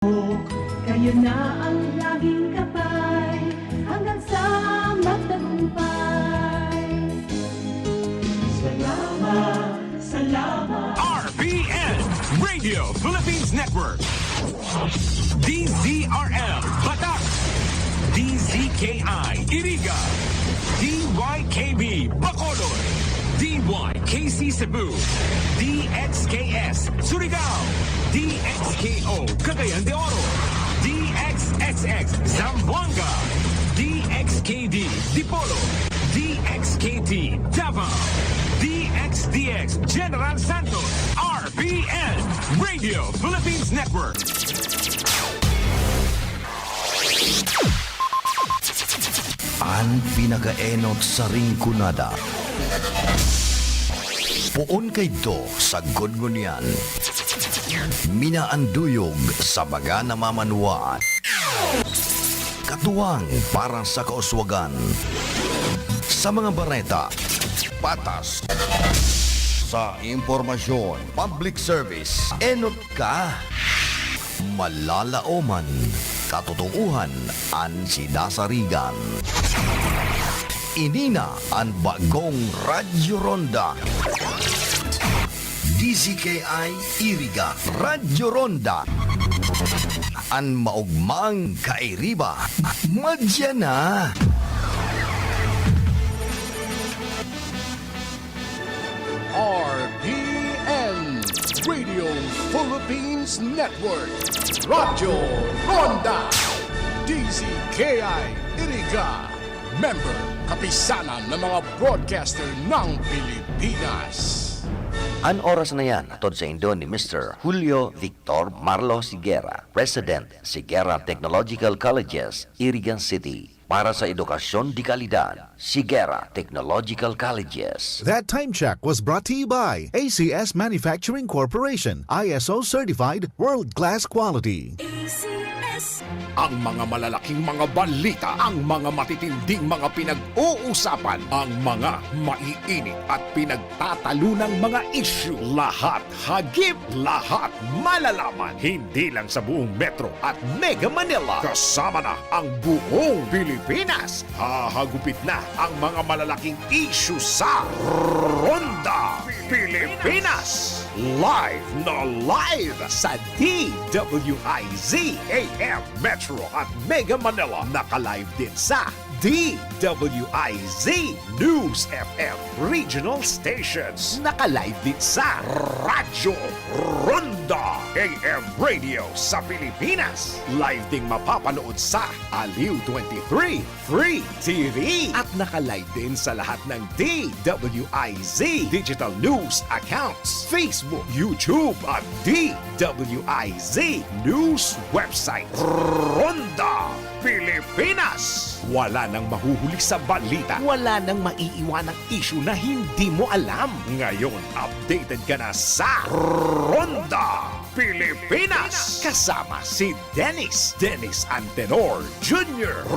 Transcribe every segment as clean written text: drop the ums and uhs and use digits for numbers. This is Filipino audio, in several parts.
Kayo na ang laging kapay hanggang sa magtagumpay. Salamat, salamat. RPN Radio Philippines Network, DZRL Batak, DZKI Iriga, DYKB Bacolod, DYKC Cebu, DXKS Surigao, DXKO Cagayan de Oro, DXXX Zamboanga, DXKD Dipolo, DXKT Davao, DXDX General Santos, RPN Radio Philippines Network. Ang pinakaenot sa ringkunada. Puon kay do sa gudngunyan. Minaanduyog sa baga namamanwaan. Katuwang para sa kauswagan. Sa mga bareta, patas. Sa impormasyon, public service, enot ka. Malalaoman, katotohanan ang sinasarigan. Inina ang bagong Radyo Ronda. DZKI Iriga Radyo Ronda. Ang maugmang kairiba. Madya na. RPN Radio Philippines Network, Radyo Ronda, DZKI Iriga, member kapisanan ng mga broadcaster ng Pilipinas. Ang oras na yan, atod sa Indo ni Mr. Julio Victor Marlo Siguera, President, Siguera Technological Colleges, Irigan City. Para sa edukasyon di kalidad, Siguera Technological Colleges. That time check was brought to you by ACS Manufacturing Corporation, ISO certified world-class quality. ACS. Ang mga malalaking mga balita, ang mga matitinding mga pinag-uusapan, ang mga maiinit at pinagtatalunang mga issue. Lahat hagip, lahat malalaman. Hindi lang sa buong Metro at Mega Manila. Kasama na ang buong Pilipinas. Hahagupit na ang mga malalaking issue sa Ronda Pilipinas. Live na live sa DWIZ AM Metro at Mega Manila. Naka-live din sa DWIZ News FM Regional Stations. Naka-live din sa Radyo Ronda AM Radio sa Pilipinas. Live ding mapapanood sa Aliw 23 Free TV. At naka-live din sa lahat ng DWIZ Digital News accounts, Facebook, YouTube at DWIZ News website. Ronda Pilipinas. Wala nang mahuhuli sa balita. Wala nang maiiwanang issue na hindi mo alam. Ngayon, updated ka na sa Ronda Pilipinas. Kasama si Dennis Antenor Jr.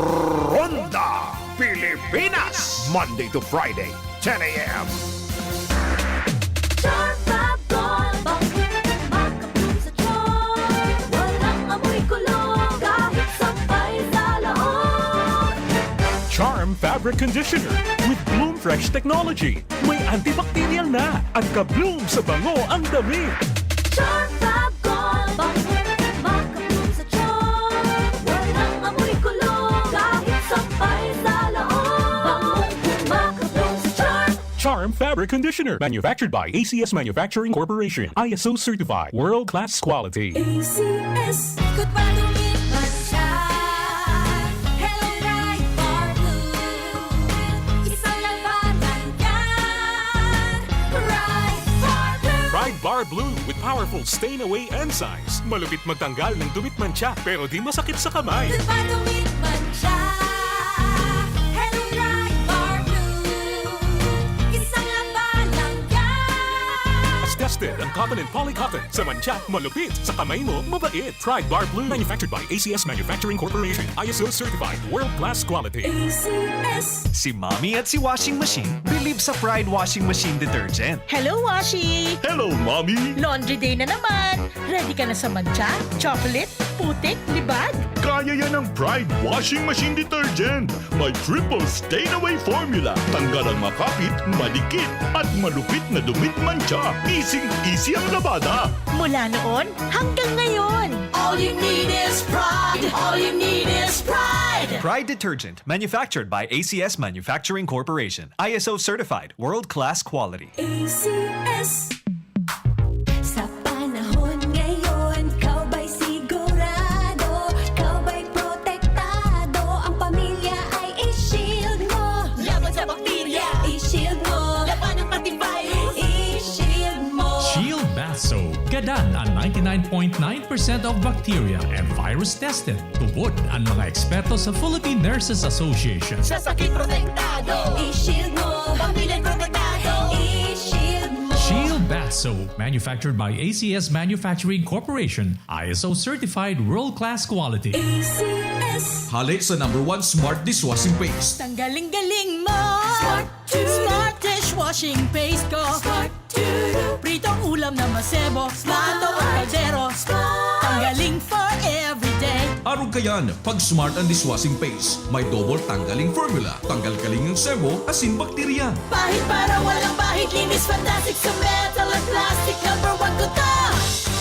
Ronda Pilipinas. Monday to Friday, 10 a.m. Charm Fabric Conditioner with Bloom Fresh Technology. May antibacterial na at ka-bloom sa bango ang damit. Charm Fab Gold, bango, makabloom sa charm. Walang amoy kulong, kahit sampay sa loob. Makabloom sa charm. Charm Fabric Conditioner, manufactured by ACS Manufacturing Corporation, ISO certified, world-class quality. ACS. Good pa lumipas siya. Hello, Bright Bar Blue. Isang labanan yan. Bright Bar Blue. Pride Bar Blue with powerful stain-away enzymes. Malupit magtanggal ng dumit mancha pero di masakit sa kamay. Good pa lumipas siya. Hello, Bright Bar Blue. Isang labanan yan. As tested ang cotton and polycotton. Sa mancha, malupit. Sa kamay mo, mabait. Pride Bar Blue, manufactured by ACS Manufacturing Corporation. ISO certified, world-class quality. ACS. Si Mommy at si Washing Machine believe sa Pride Washing Machine Detergent. Hello, Washi! Hello, Mommy! Laundry day na naman! Ready ka na sa mancha, chocolate, putik, libag. Kaya yan ng Pride Washing Machine Detergent. May triple stain-away formula. Tanggal ang makapit, malikit, at malupit na dumit mancha. Easy ang labada. Mula noon hanggang ngayon. All you need is pride. All you need is pride. Pride Detergent, manufactured by ACS Manufacturing Corporation. ISO certified, world-class quality. ACS. Sa panahon ngayon, kau ba'y sigurado? Kau ba'y protektado? Ang pamilya ay i-shield mo. Laban sa bakterya, i-shield mo. Laban ng pati virus, i-shield mo. Shield Bath Soap. Gadan ang 99.9% of bacteria and virus tested. Tubod ang mga eksperto sa Philippine Nurses Association. Sa sakit protektado, i-shield mo. Pamilya protektado, i-shield mo. Shield Bath Soap, manufactured by ACS Manufacturing Corporation, ISO certified world-class quality. ACS. Hali sa #1 Smart Dishwashing Paste. Tanggaling-galing mo. Smart to Smart dishwashing paste ko. Smart to Pritong ulam na masebo. Plato o kaldero. Smart. Tanggaling for everyday. Araw kayan, pag Smart ang Dishwashing Paste, may double tanggaling formula. Tanggal kaling ng sebo, asin bakterya. Pahit para walang bahid. Linis fantastic sa metal at plastic. #1 ko to.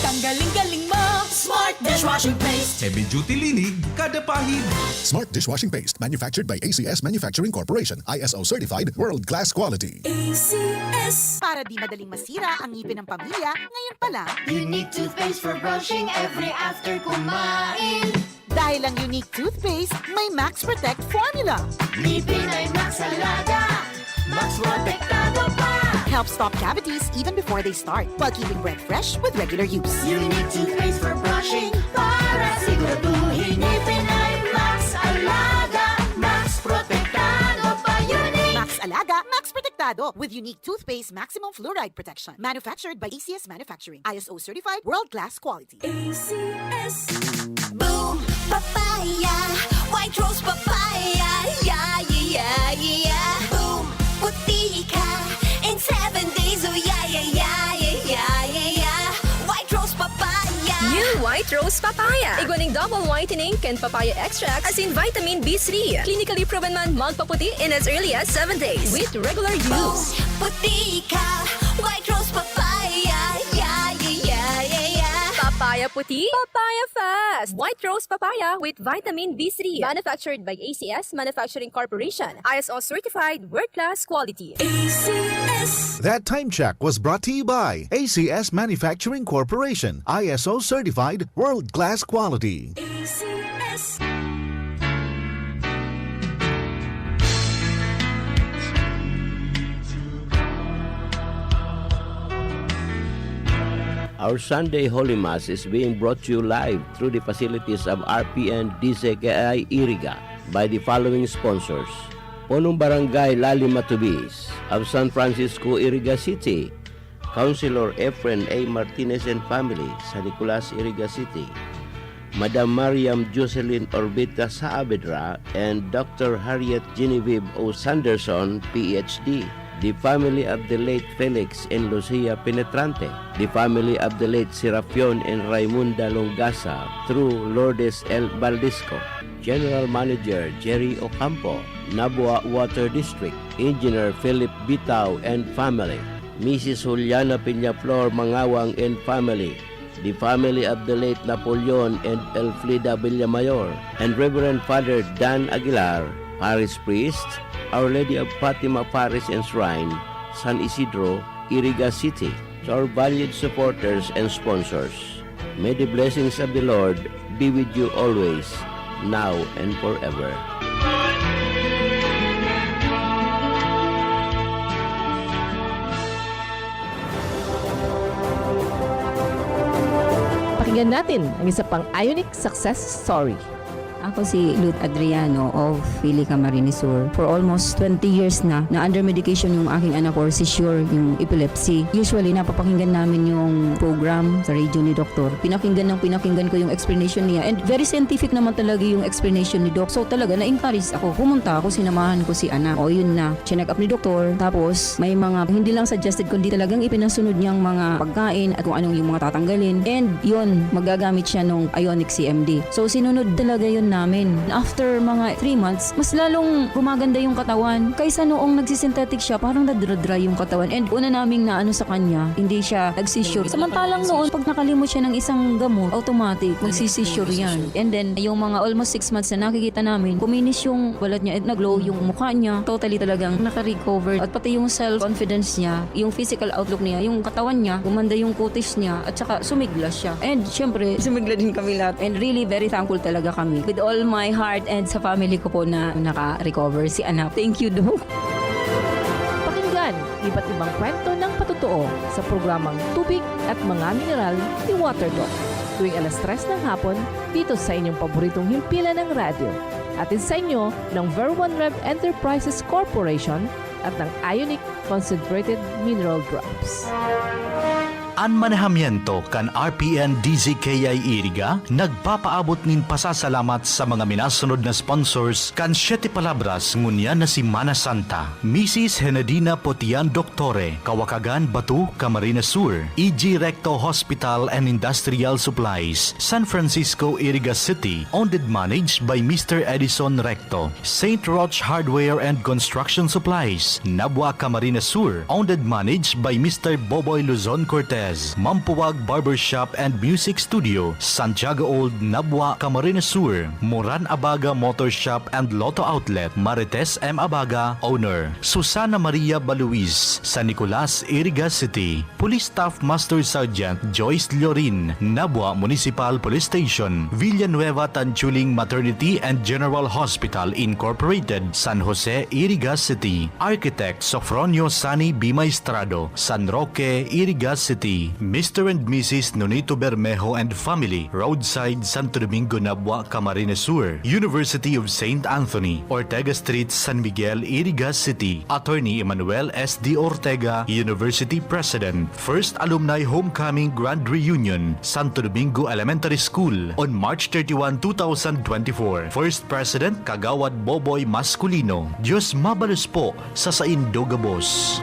Tanggaling-galing mo. Smart dishwashing paste. Heavy duty linig, kada pahid. Smart Dishwashing Paste, manufactured by ACS Manufacturing Corporation. ISO certified, world-class quality. ACS. Para di madaling masira ang ngipin ng pamilya, ngayon pa lang. Unique toothpaste for brushing every after kumain. Dahil ang unique toothpaste, may Max Protect formula. Ngipin ay Max Alaga. Max protektado pa. Helps stop cavities even before they start, while keeping breath fresh with regular use. Unique toothpaste for brushing para siguraduhin ngipin ay Max Alaga. Max protektado pa. Unique. Max Alaga, Max Protectado with unique toothpaste maximum fluoride protection. Manufactured by ACS Manufacturing. ISO certified, world-class quality. ACS. Boom, papaya, white rose papaya, yeah, yeah, yeah. Boom, puti ka in 7 days, oh yeah, yeah, yeah, yeah, yeah, yeah. White rose papaya. New White Rose Papaya. Iguaning double whitening and papaya extract as in vitamin B3. Clinically proven man magpaputi in as early as 7 days with regular Boom, use. puti ka, white rose papaya, yeah, yeah, yeah, yeah, yeah. Papaya puti, papaya fast. White Rose Papaya with vitamin B3. Manufactured by ACS Manufacturing Corporation. ISO certified world-class quality. ACS. That time check was brought to you by ACS Manufacturing Corporation, ISO certified, world-class quality. ACS. Our Sunday Holy Mass is being brought to you live through the facilities of RPN DCKI Iriga by the following sponsors. Punong Barangay Lali Matubis of San Francisco, Iriga City, Councilor Efren A. Martinez and family, San Nicolas, Iriga City, Madam Mariam Jocelyn Orbita Saavedra and Dr. Harriet Genevieve O. Sanderson, PhD, the family of the late Felix and Lucia Penetrante, the family of the late Serapion and Raimunda Longasa through Lourdes L. Baldisco, General Manager Jerry Ocampo, Nabua Water District, Engineer Philip Bitao and family, Mrs. Juliana Peñaflor Mangawang and family, the family of the late Napoleon and Elfrida Villamayor, and Reverend Father Dan Aguilar, Parish Priest, Our Lady of Fatima Parish and Shrine, San Isidro, Iriga City. To our valued supporters and sponsors, may the blessings of the Lord be with you always, now and forever. Pakinggan natin ang isa pang Ionic success story. Ako si Lut Adriano of Philly Camarines Sur. For almost 20 years na under medication yung aking anak for seizure, yung epilepsy. Usually, napapakinggan namin yung program sa radio ni Doktor. Pinakinggan ko yung explanation niya. And very scientific naman talaga yung explanation ni Doc. So talaga, na-encourage ako. Pumunta ako, sinamahan ko si anak. O yun na, chinek up ni Doktor. Tapos, may mga, hindi lang suggested, kundi talagang ipinasunod niyang mga pagkain at kung anong yung mga tatanggalin. And yun, magagamit siya nung Ionic CMD. So, sinunod talaga yun namin. After mga 3 months, mas lalong gumaganda yung katawan. Kaysa noong nagsisynthetic siya, parang nadra-dry yung katawan. And una naming naano sa kanya, hindi siya nagsisure. Samantalang noon, pag nakalimot siya ng isang gamot, automatic, magsisisure yan. And then, yung mga almost 6 months na nakikita namin, kuminis yung balat niya at naglow yung mukha niya. Totally talagang naka-recover. At pati yung self-confidence niya, yung physical outlook niya, yung katawan niya, gumanda yung kutis niya, at saka sumigla siya. And syempre, sumigla din kami lahat. And really, very thankful talaga kami. With all my heart and sa family ko po na naka-recover si anak. Thank you, Doc. Pakinggan iba't ibang kwento ng patotoo sa programang Tubig at Mga Mineral ni Water Doc tuwing alas 3 ng hapon dito sa inyong paboritong himpilan ng radyo. Atin sa inyo ng Ver1 Rev Enterprises Corporation at ng Ionic Concentrated Mineral Drops. Ang manahamiento kan RPN DZKI Iriga nagpapaabot nin pasasalamat sa mga minasunod na sponsors kan 7 palabras ngunya na si Mana Santa, Mrs. Henadina Potian Doctore, Kawakagan Batu, Camarines Sur, EG Recto Hospital and Industrial Supplies, San Francisco, Iriga City, owned and managed by Mr. Edison Recto, St. Roch Hardware and Construction Supplies, Nabwa, Camarines Sur, owned and managed by Mr. Boboy Luzon Cortez, Mampuwag Barbershop and Music Studio, Santiago Old, Nabwa, Camarines Sur, Moran Abaga Motor Shop and Lotto Outlet, Marites M. Abaga, Owner, Susana Maria Baluiz, San Nicolas, Iriga City, Police Staff Master Sergeant Joyce Llorin, Nabwa Municipal Police Station, Villanueva Tanchuling Maternity and General Hospital Incorporated, San Jose, Iriga City, Architect Sofronio Sani Bimaestrado, San Roque, Iriga City, Mr. and Mrs. Nonito Bermejo and Family, Roadside, Santo Domingo, Nabwa, Camarines Sur, University of St. Anthony, Ortega Street, San Miguel, Iriga City, Attorney Emmanuel S. D. Ortega, University President, First Alumni Homecoming Grand Reunion, Santo Domingo Elementary School, on March 31, 2024, First President Kagawad Boboy Masculino. Diyos mabalos po sa Saindogabos.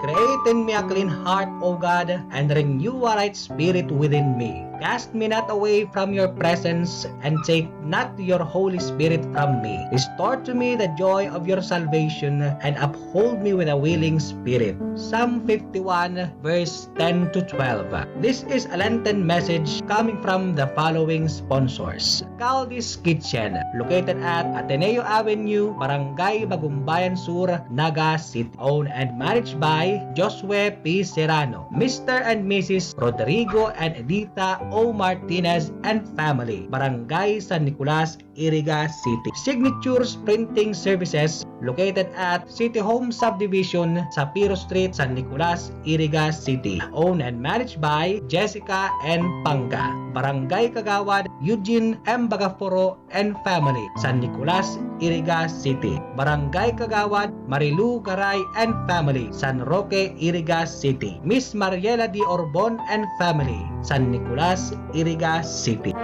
Create in me a clean heart, O God, and renew a right spirit within me. Cast me not away from your presence, and take not your Holy Spirit from me. Restore to me the joy of your salvation, and uphold me with a willing spirit. Psalm 51 verse 10 to 12. This is a Lenten message coming from the following sponsors. Caldi's Kitchen, located at Ateneo Avenue, Barangay Bagumbayan Sur, Naga City. Owned and managed by Josue P. Serrano, Mr. and Mrs. Rodrigo and Edita O. Martinez and family, Barangay San Nicolas, Iriga City. Signatures Printing Services, located at City Home Subdivision, Sapiro Street, San Nicolas, Iriga City. Owned and managed by Jessica N. Panga, Barangay Kagawad, Eugene M. Bagaforo and family, San Nicolas, Iriga City. Barangay Kagawad, Marilu Garay and family, San Roque, Iriga City. Miss Mariela D. Orbon and family, San Nicolas, Iriga City.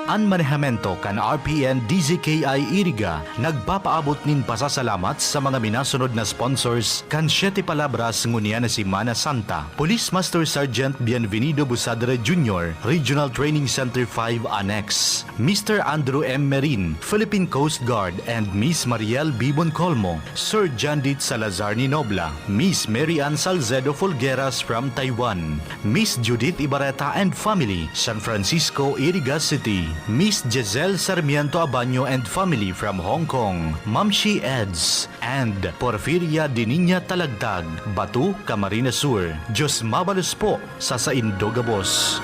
Ang manehemento kan RPN DZKI Iriga nagpapaabot nin pasasalamat sa mga minasunod na sponsors kan 7 palabras ngunya na si Mana Santa, Police Master Sergeant Bienvenido Busadre Jr., Regional Training Center 5 Annex, Mr. Andrew M. Merin, Philippine Coast Guard, and Miss Mariel B. Boncolmo, Sir Jandit Salazar Ninobla, Miss Mary Ann Salcedo Folgueras from Taiwan, Miss Judith Ibareta and family, San Francisco, Iriga City, Miss Giselle Sarmiento Abanyo and family from Hong Kong, Mamshi Eds, and Porfiria Dininya Talagtag, Batu, Camarines Sur. Diyos mabalos po sa Saindogabos.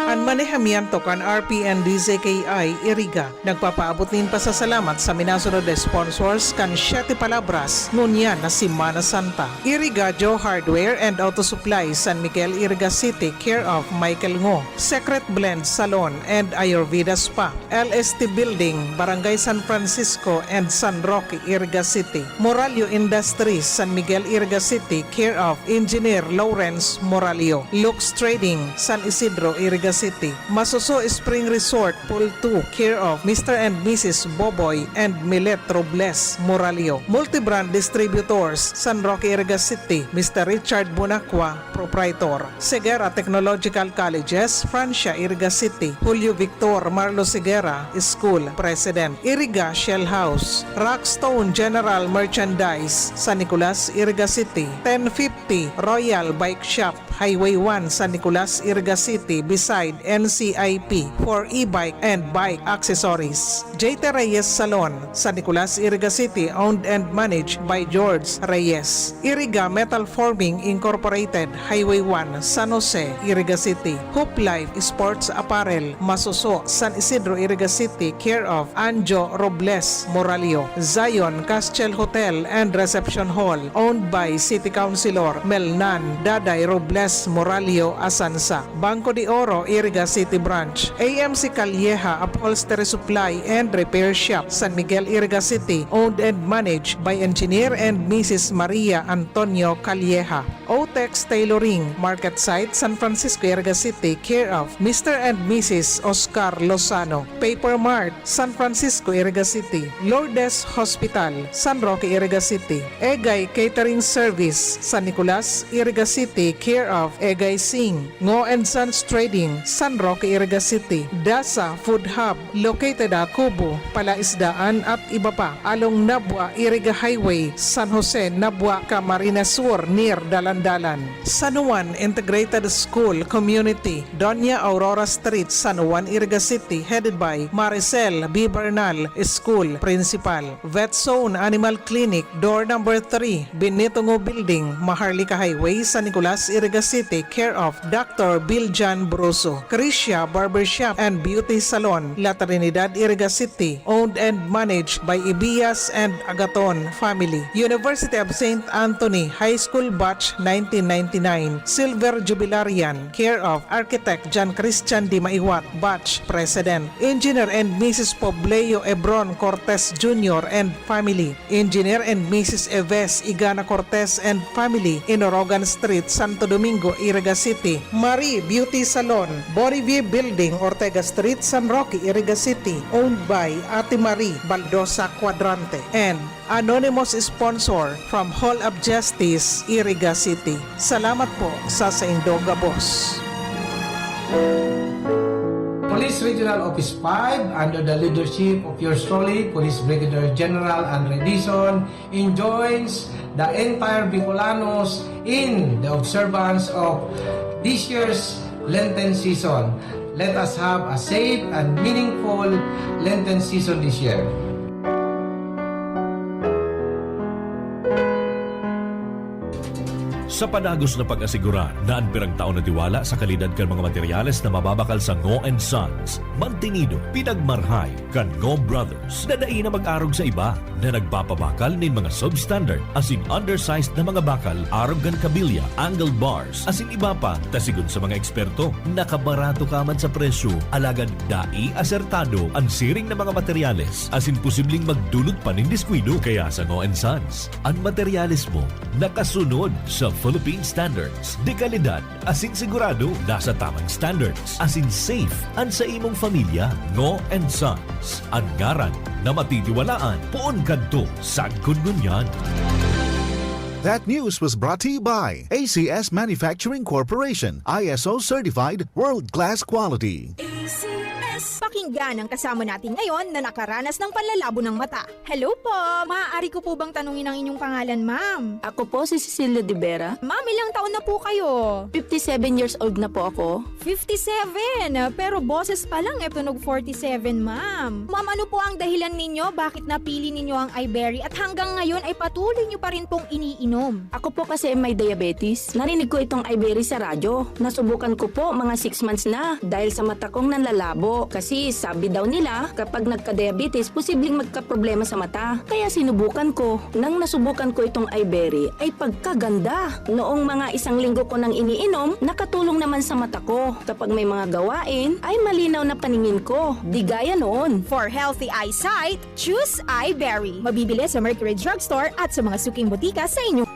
An manehamiento kan RPN DZKI Iriga. Nagpapaabot nin pasasalamat sa minasunod na sponsors kan 7 palabras ngunyan na Semana Santa. Iriga Joe Hardware and Auto Supply, San Miguel, Iriga City, care of Michael Ngo. Secret Blend Salon and Ayurveda Spa. LST Building, Barangay San Francisco and San Roque, Iriga City. Moralio Industries, San Miguel, Iriga City, care of Engineer Lawrence Moralio. Lux Trading, San Isidro, Iriga City. Masuso Spring Resort, Pool 2, care of Mr. and Mrs. Boboy and Milet Robles Moralio. Multibrand Distributors, San Roque, Iriga City, Mr. Richard Bonacqua, Proprietor. Segura Technological Colleges, Francia, Iriga City. Julio Victor Marlo Segura, School President. Iriga Shell House. Rockstone General Merchandise, San Nicolas, Iriga City. 1050 Royal Bike Shop, Highway 1, San Nicolas, Iriga City, beside NCIP for e-bike and bike accessories. JT Reyes Salon, San Nicolas, Iriga City, owned and managed by George Reyes. Iriga Metal Forming Incorporated, Highway 1, San Jose, Iriga City. Hoop Life Sports Apparel, Masuso, San Isidro, Iriga City, care of Anjo Robles Moralio. Zion Castel Hotel and Reception Hall, owned by City Councilor Melnan Daday Robles Moralio Asansa. Banco de Oro, Iriga City Branch. AMC Calleja Upholstery Supply and Repair Shop, San Miguel, Iriga City, owned and managed by Engineer and Mrs. Maria Antonio Calleja. Otex Tailoring, Market Site, San Francisco, Iriga City, care of Mr. and Mrs. Oscar Lozano. Paper Mart, San Francisco, Iriga City. Lourdes Hospital, San Roque, Iriga City. Egay Catering Service, San Nicolas, Iriga City, care of Egay Singh. Ngo and Sons Trading, San Roque, Iriga City. Dasa Food Hub, located at Kubo, Palaisdaan at iba pa. Along Nabwa, Iriga Highway, San Jose, Nabwa, Camarines Sur, near Dalandalan. San Juan Integrated School Community, Doña Aurora Street, San Juan, Iriga City, headed by Maricel B. Bernal, School Principal. Vet Zone Animal Clinic, door number 3, Benito Ngo Building, Maharlika Highway, San Nicolas, Iriga City, care of Dr. Biljan Broso. Crisha Barbershop and Beauty Salon, La Trinidad, Iriga City, owned and managed by Ibias and Agaton family. University of St. Anthony High School Batch 1999, Silver Jubilarian, care of Architect John Christian Di Maiwat, Batch President. Engineer and Mrs. Pobleo Ebron Cortez Jr. and family. Engineer and Mrs. Eves Igana Cortez and family, Inorogan Street, Santo Domingo, Iriga City. Marie Beauty Salon, Borivie Building, Ortega Street, San Roque, Iriga City, owned by Ate Marie Baldosa Quadrante. And anonymous sponsor from Hall of Justice, Iriga City. Salamat po sa Saindoga Boss. Police Regional Office 5, under the leadership of yours truly, Police Brigadier General Andre Dizon, enjoins the entire Bicolanos in the observance of this year's Lenten season. Let us have a safe and meaningful Lenten season this year. Sa panagos na pag-asigura na ang pirang taon na tiwala sa kalidad kan mga materyales na mababakal sa Ngo & Sons, mantinido, pinagmarhay kan Ngo Brothers na dai na mag-arog sa iba na nagpapabakal nin mga substandard as in undersized na mga bakal, arog kan kabilya, angled bars, as in iba pa, tasigon sa mga eksperto, nakabarato kaman sa presyo, alagad dai asertado ang siring na mga materyales as in posibleng magdulot pa nin diskwido. Kaya sa Ngo & Sons, ang materyales mo nakasunod sa Philippine standards. De kalidad, asin sigurado, nasa tamang standards. Asin safe, ang sa imong familia. Ngo & Sons, ang ngaran na matitiwalaan. Poon kadto, sagkod ngunyan. That news was brought to you by ACS Manufacturing Corporation, ISO certified world-class quality. ACS. Pakinggan ang kasama natin ngayon na nakaranas ng panlalabo ng mata. Hello po! Maaari ko po bang tanungin ang inyong pangalan, ma'am? Ako po si Cecilia de Vera. Ma'am, ilang taon na po kayo? 57 years old na po ako. 57! Pero boses pa lang tunog 47, ma'am. Ma'am, ano po ang dahilan ninyo bakit napili ninyo ang iBerry at hanggang ngayon ay patuloy nyo pa rin pong iniinom? Ako po kasi may diabetes. Narinig ko itong iBerry sa radyo. Nasubukan ko po mga 6 months na dahil sa mata kong nanlalabo. Kasi sabi daw nila kapag nagka-diabetes, posibleng magka-problema sa mata. Kaya sinubukan ko. Nang nasubukan ko itong iBerry ay pagkaganda. Noong mga 1 linggo ko nang iniinom, nakatulong naman sa mata ko. Kapag may mga gawain, ay malinaw na paningin ko. Di gaya noon. For healthy eyesight, choose iBerry. Mabibili sa Mercury Drugstore at sa mga suking butika sa inyong...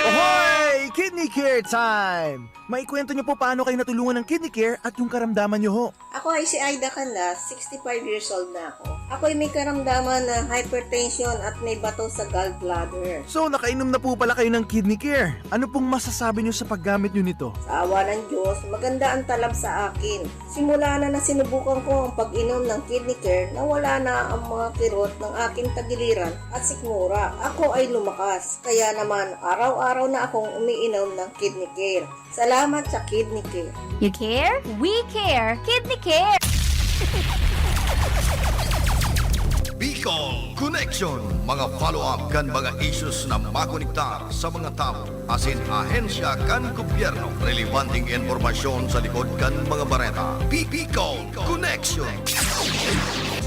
Ahoy! Kidney Care time! Maikwento niyo po paano kayo natulungan ng Kidney Care at yung karamdaman niyo ho. Ako ay si Aida Canlas, 65 years old na ako. Ako ay may karamdaman na hypertension at may bato sa gallbladder. So nakainom na po pala kayo ng Kidney Care. Ano pong masasabi niyo sa paggamit niyo nito? Sa awa ng Diyos, maganda ang talab sa akin. Simula na sinubukan ko ang pag-inom ng Kidney Care, nawala na ang mga kirot ng aking tagiliran at sikmura. Ako ay lumakas, kaya naman araw-araw na akong umiinom ng Kidney Care. Salamat sa Kidney Care. You care? We care! Kidney Care! Bicol Connection, mga follow-up kan mga issues na makonektar sa mga tao asin ahensya kan gobyerno, relevanteng informasyon sa likod kan mga bareta. Bicol Connection,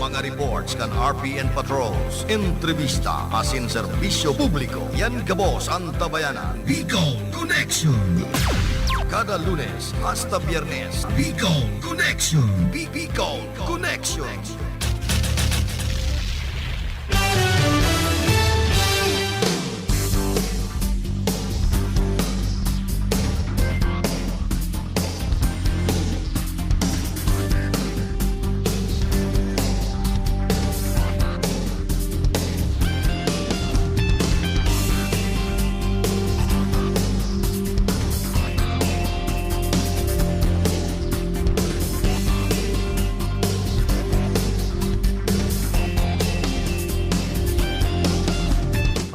mga reports kan RPN patrols, entrevista asin serbisyo publiko. Yan kabos ang tabayanan. Bicol Connection. Kada Lunes hasta Biyernes, Bicol Connection. Bicol Connection.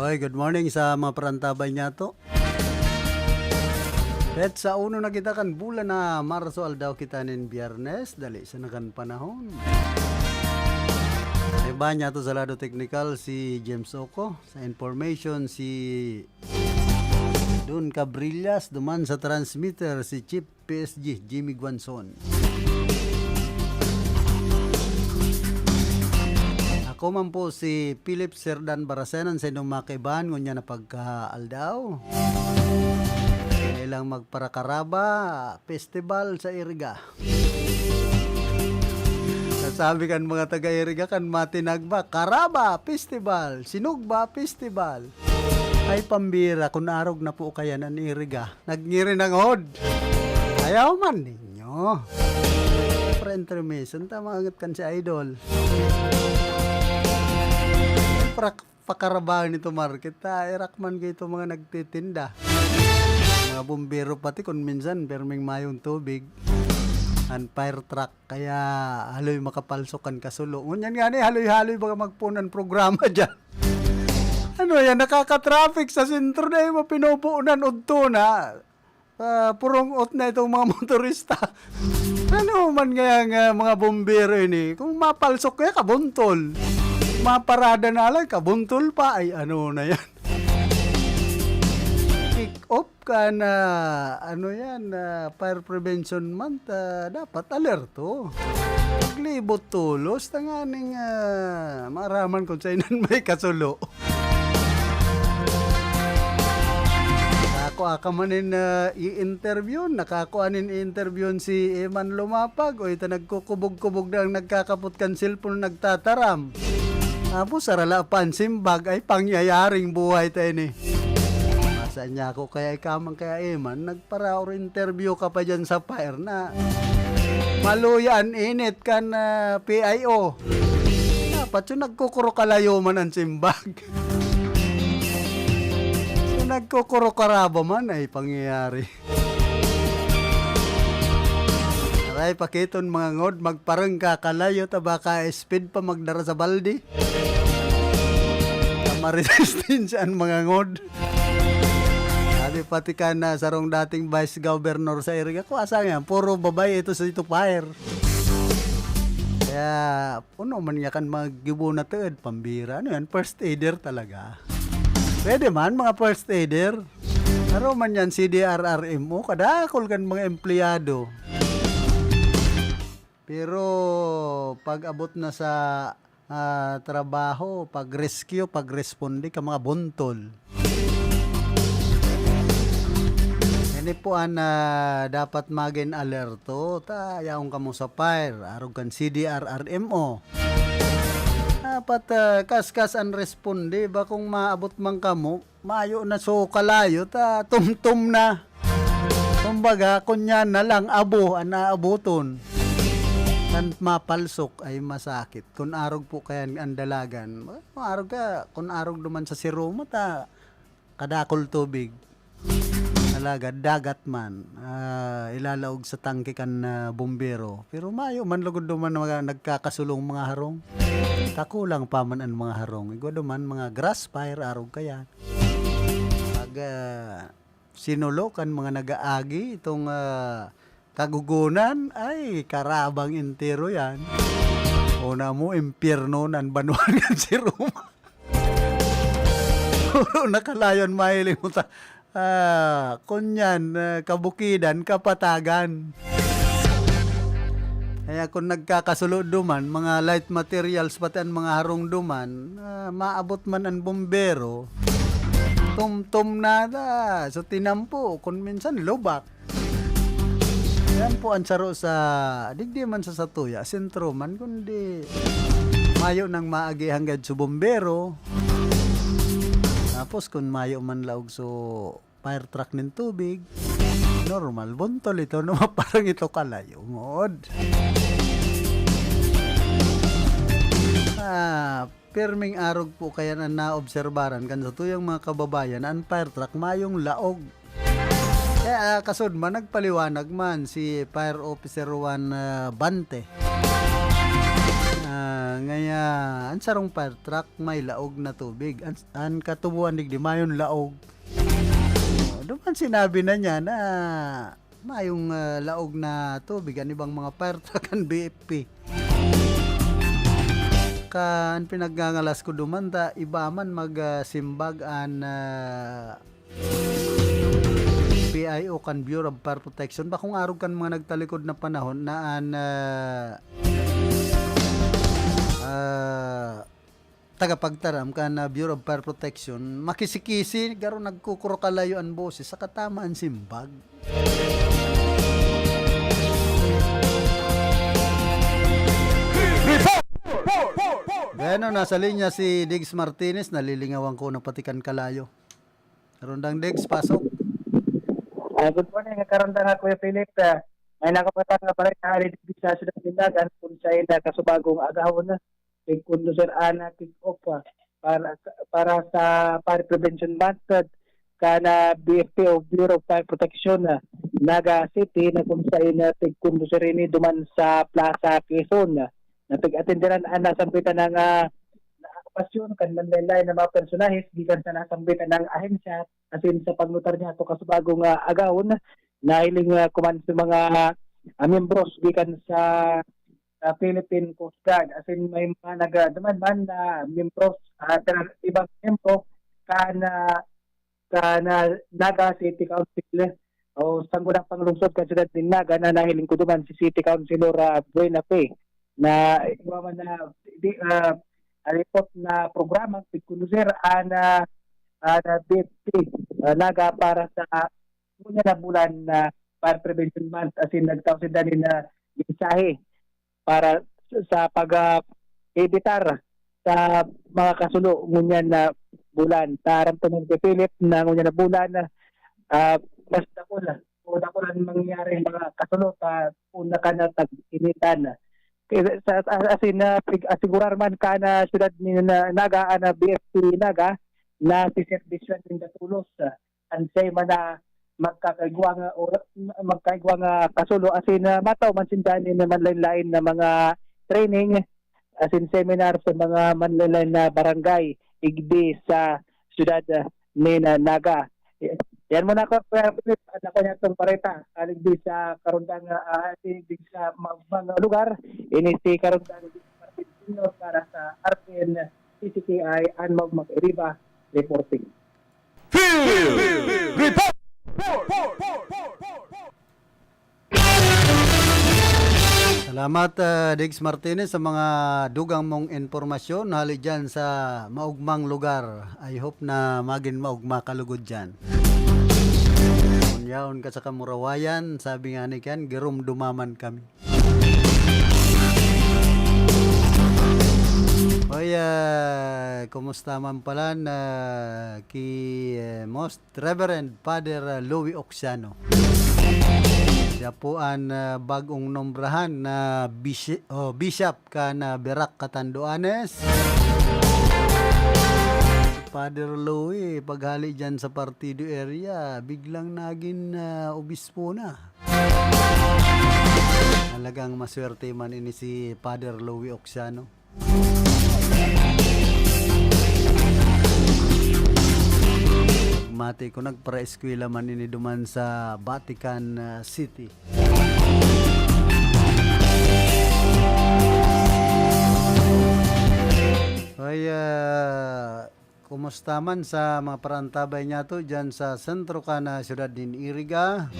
Hoy, good morning sa mga parantabay niya to. Bet sa uno na kita kan bulan na Marso aldaw kita nin Biyernes, dali sa nakan panahon. Iba niya to sa lado technical si James Oko, sa information si Don Cabrillas, duman sa transmitter si Chief PSG Jimmy Guanzon. Ako man po si Philip Serdan Barasenan sa inyong makibahan ngunya na pagka-aldaw. Ilang magparakaraba festival sa Iriga. Sasabi kan mga taga-Iriga kan matinagba, Karaba Festival, Sinugba Festival. Ay pambira kung arog na po kaya ng Iriga. Nagngirin ng hod. Ayaw man ninyo. Pre-intermission, tamagat kan si Idol. Pakarabahan nito market, irakman kayo ito mga nagtitinda. Mga bumbero pati kung minsan perming mayong tubig. And fire truck, kaya haloy makapalsokan kasulo. Ngunyan nga ni, haloy-haloy baka magpunan programa dyan. Ano yan, nakaka-traffic sa sentro na yung pinupuunan udto na. Purong ut na itong mga motorista. Ano man kaya nga mga bumbero ini, kung mapalsok kaya kabuntol. Maparada na lang, kabuntol pa, ay ano na yan. Kick off ka na, ano yan, Fire Prevention Month, dapat alerto. Paglibot tulos, tanganing maraman kung sa inan may kasulo. Nakakamanin i-interview, nakakuanin i-interview si Eman Lumapag, o ito nagkukubog-kubog na ang nagkakapot kan cellphone nagtataram. Tapos sarala pansimbag ay pangyayaring buhay tayo ni. Masaan niya ako kaya ikamang kaya Eman, nagpara-or interview ka pa dyan sa fire na maluyan init kan PIO. Dapat yung nagkukuro kalayo man ang simbag. So nagkukuro karaba man ay pangyayari. Aray, pakiton mga ngod, magparang kakalayo, tabaka speed pa magdara sa baldi. Resistensyan mga ngod. Sabi pati ka na sarong dating vice governor sa area ko, asa nga, puro babae ito sa ito fire. Kaya, puno man niya kan magibo na teed, pambira. Ano yan, first aider talaga. Pwede man, mga first aider. Pero man yan, CDRRMO, kadakol kan mga empleyado. Pero, pag abot na sa trabaho, pag-rescue, pag-responde ka mga buntol. Ini po ang dapat maging alerto. Yaong kamo sa fire, arog kan CDRRMO. Dapat kas-kas ang responde, ba kung maabot man kamo, mayo na so kalayo, tumtum na. Kumbaga, kunya na lang abo, ang naabuton. Kan mapalsok ay masakit. Kung arog po kaya ang dalagan, arog ka, kung arog duman sa siroma, kadakol tubig. Talaga, dagat man, ilalaog sa tangke kan bumbero. Pero mayo man lugod duman mga nagkakasulong mga harong. Takulang pa man ang mga harong. Igwa duman mga grass fire, arog kaya. Pag sinulo kan mga nagaagi, itong kagugunan, ay karabang entero yan. Una mo, impyerno nan banuan yan si Roma. Nakalayon mahiling mo kunyan, kabukidan, kapatagan. Kaya kung nagkakasulod duman, mga light materials pati ang mga harong duman, maabot man ang bombero, tum-tum nada. So tinampo, kung minsan lubak. Yan po ang saro sa, digdi man sa Satuya, sentro man, kundi mayo nang maagi hanggang sa bombero. Tapos kung mayo man laog so fire truck ng tubig, normal, buntol ito, no, parang ito kalayo, ngod. Pirming arog po kaya na naobserbaran kan sa tuyang mga kababayan, ang fire truck mayong laog. Kaya kasod man, nagpaliwanag man si Fire Officer 1 Bante. Ngaya, ang sarong fire truck may laog na tubig. Ang katubuan digdi, mayon laog. Duman sinabi na niya na mayong laog na tubig. Ang ibang mga fire truck ang BFP. Kan pinaggangalas ko duman, iba man magsimbag an PIO kan Bureau of Fire Protection. Bakong arog kan mga nagtalikod na panahon na tagapagtaram kan Bureau of Fire Protection, makisikisi, garo nagkukuro kalayo ang boses sa katamaan simbag. Gano, nasa linya si Diggs Martinez, nalilingawan ko ng patikan kalayo. Rondang Diggs, pasok. Good morning, karandang ako yung Philip. May nakapatang nga pala na rin sa Sudan Bindagan kung sa'yo na kasubagong agahon na kundo sir ana kick-off para sa Fire Prevention Month kana BFP o Bureau of Fire Protection Naga City na kung sa'yo na kundo sir ini duman sa Plaza Quezon na pag-atenderan ang nasambitan ng pasyon kan manlelay na mga personahis gikan sa nasambitan ng ahensya asin sa paglutar niya to kasubagong agahon na hiling kuman sa mga membros gikan sa Philippine Coast Guard asin may mga nagduman man na membros ibang membro kana Naga City Council o sangguniang panglungsod kan sila din Naga na nahiling ko duman si City Councilor Buena Fe na iba man na report na programa pagkunduser ana DFP Naga para sa punya na bulan na Fire Prevention Month asin nagtawsid din na mensahe para sa pag-editar sa mga kasulo ngunyan na bulan. Taram to ng Philip na ngunyan na bulan mas dakulan mangyari mga kasulo una ka na tag-initan. Asin asigurar man ka na syudad ni Naga na BFP Naga na si servisyon ng datulos ansay man na magkakaigwa nga kasulo asin mataw man sindani na manlain-lain na mga training asin seminar sa mga manlain na barangay igdi sa siyudad ni Naga. Yan muna ko Philip, ako niya itong pareta aligdi sa karundang aligdi sa mga lugar ini si karundang para sa RPN DZKI and Iriga reporting. Salamat Diggs Martinez sa mga dugang mong informasyon hali dyan sa maugmang lugar. I hope na maging maugma kalugod dyan. Kunyaon ka sa Kamurawayan, sabi nga ni Ken, girum dumaman kami. Oy, kumusta man pala na Most Reverend Father Louis Oxiano. Siya po ang bagong nombrahan na bishop ka na Berak Catanduanes. Father Louis, paghali dyan sa partido area, biglang naging obispo na. Talagang maswerte man ini si Father Louis Oxiano. Mati ko nagpa-eskwela man ini duman sa Vatican City. Ay, kumusta man sa mga parantabay niya to dyan sa sentro ka na siyudad din Iriga.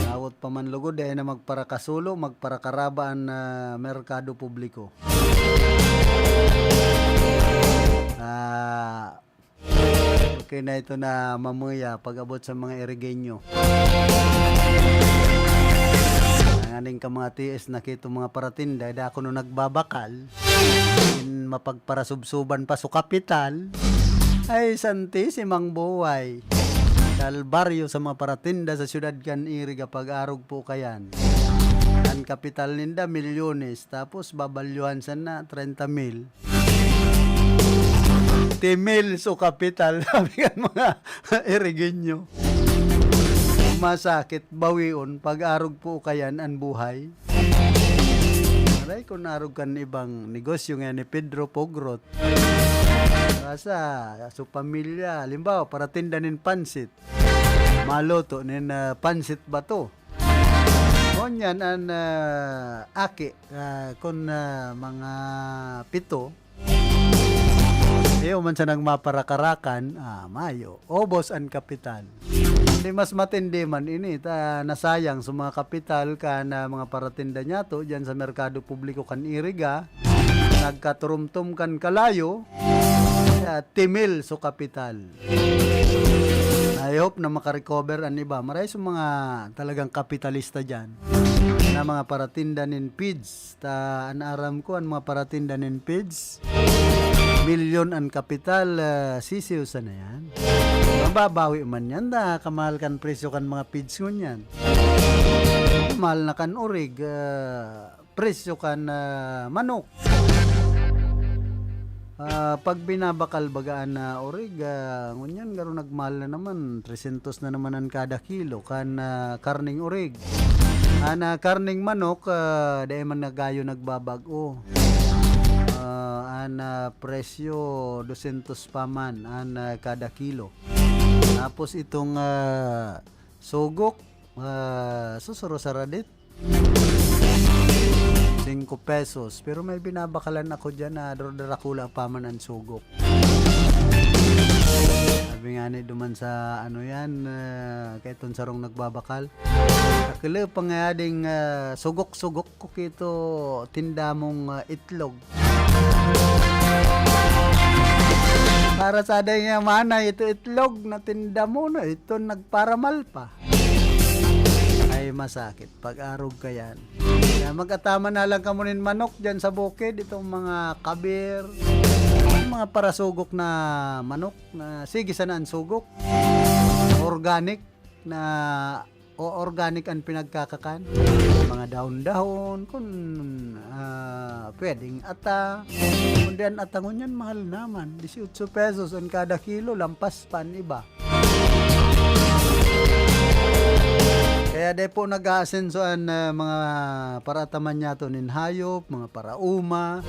Awot pa man lugod dahil na magparakasulo, magparakarabaan na merkado publiko. Okay na ito na mamuya pag-abot sa mga Irigenyo. Ang aning ka mga TS nakito mga paratinda, dahil ako nung nagbabakal, mapagparasubsuban pa sa kapital, ay santi si Mang Buway. Dahil baryo sa mga paratinda sa siyudad kan Iriga pag-arog po kayan. Ang kapital ninda milyones, tapos babalyuhan sa na 30,000. 10,000 so kapital, sabi kan mga Irigenyo. Masakit bawion pag-arog po kayan ang buhay. Aray kung narog kan ibang negosyo nga ni Pedro Pogrot. Sa pamilya, limbawa para tindanin pansit. Maloto nin pansit ba to? Ngunyan ang aki kung mga 7. Iyo man sa nang maparakarakan, mayo, obos ang kapital. Hindi mas matindi man ini, nasayang sa mga kapital ka na mga paratinda niya to, dyan sa merkado publiko kan Iriga, nagkaturumtum kan kalayo, timil so kapital. I hope na makarecover ang iba. Maray sa mga talagang kapitalista dyan, na mga paratinda nin PIDS, anaram ko ang mga paratinda nin PIDS, milyon ang kapital, sisiw sa na yan. Mababawi man yan, kamahal kan presyo kan mga pids ngunyan. Mahal na kan urig, presyo kan manok. Pag binabakal bagaan na urig, ngunyan garo nagmahal na naman, 300 na naman ang kada kilo kan karning urig. Karning manok, dahil man nagayo nagbabago. Presyo 200 pa man kada kilo. Tapos itong sugok susuro sa radit 5 pesos, pero may binabakalan ako dyan na Darakula pa man ang sugok. Sabi nga ni duman sa ano yan, kahit sarong nagbabakal, kakila pangayading sugok-sugok ko kito tinda mong itlog. Para sa aday nga mana, ito itlog na tinda mo na, ito nagparamal pa. Ay masakit, pag-arog ka yan. Kaya mag-atama na lang ka munin manok dyan sa bukid, itong mga kabir, mga parasugok na manok, na sige sana ang sugok, organic na organic ang pinagkakakan, mga dahon-dahon kung pwedeng ata, kundi ang atangon yan mahal naman, 18 pesos ang kada kilo, lampas pa ang iba. Kaya de po nag-aasensoan mga parataman niya to nin hayop, mga parauma.